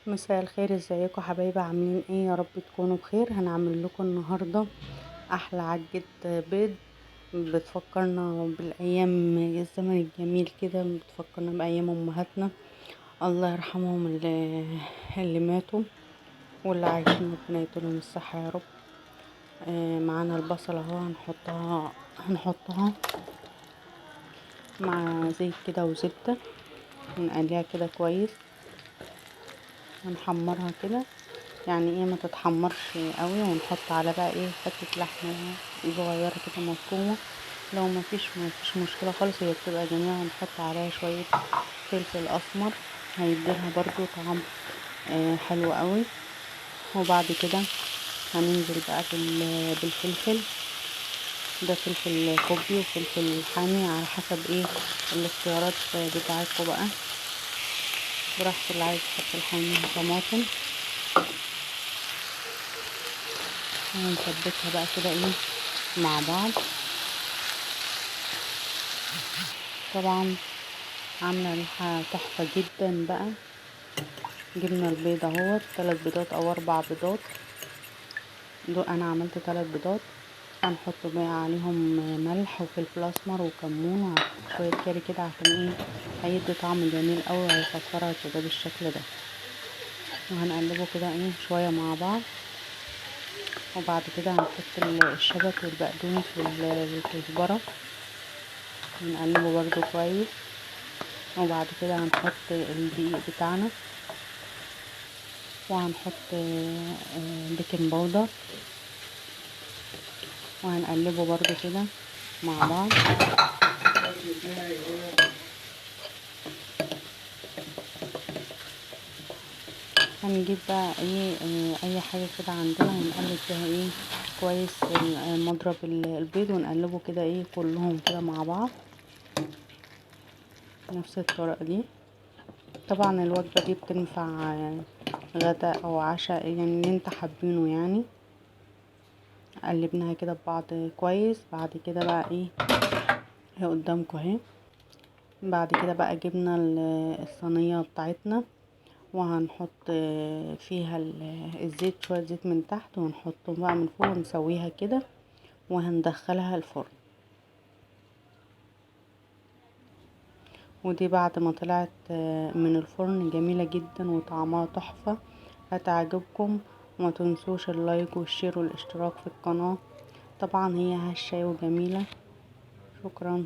مساء الخير، ازيكم حبايبي؟ عاملين ايه؟ يا رب تكونوا بخير. هنعمل لكم النهارده احلى عجة بيض. بتفكرنا بالايام، الزمن الجميل كده، بتفكرنا بايام امهاتنا الله يرحمهم، اللي ماتوا واللي عايشين ربنا يديلهم الصحة يا رب. معانا البصلة اهو، هنحطها مع زيت كده وزبدة، ونقليها كده كويس، ونحمرها كده، يعني ايه ما تتحمرش قوي، ونحط على بقى ايه حته لحمه صغيره كده مفرومه. لو ما فيش مشكله خالص، هي بتبقى جميله. ونحط عليها شويه فلفل اسمر، هيديلها برضو طعم حلو قوي. وبعد كده هننزل بقى بالفلفل. ده فلفل كوبي وفلفل حامي على حسب ايه الاختيارات بتاعتكم بقى، براحته. اللي عايز يحط الحامي طماطم. ونسبكها بقى كده ايه مع بعض. طبعا عامله ريحه تحفه جدا بقى. جبنا البيض اهوت، 3 بيضات او 4 بيضات. دول انا عملت 3 بيضات. هنحط بقى عليهم ملح وفلفل اسمر وكمون وشويه كاري كده، عشان ايه هيدي طعم جميل قوي، وهيصفرها كده بالشكل ده. وهنقلبه كده ايه شويه مع بعض. وبعد كده هنحط الشبت والبقدونس والكزبره، ونقلبه برضو كويس. وبعد كده هنحط الدقيق بتاعنا، وهنحط بيكنج باودر، وهنقلبه برضو كده مع بعض. هنجيب بقى ايه اي حاجه كده عندنا، ونقلب فيها ايه كويس مضرب البيض، ونقلبه كده ايه كلهم كده مع بعض نفس الطريقه دي. طبعا الوجبه دي بتنفع غدا او عشاء، يعني اللي انت حابينه يعني. قلبناها كده ببعض كويس. بعد كده بقى ايه، هي قدامكم اهي. بعد كده بقى جبنا الصينيه بتاعتنا، وهنحط فيها الزيت، شويه زيت من تحت، ونحطه بقى من فوق، ونسويها كده، وهندخلها الفرن. ودي بعد ما طلعت من الفرن جميله جدا وطعمها تحفه، هتعجبكم. وما تنسوش اللايك والشير والاشتراك في القناه. طبعا هي هشه وجميله. شكرا.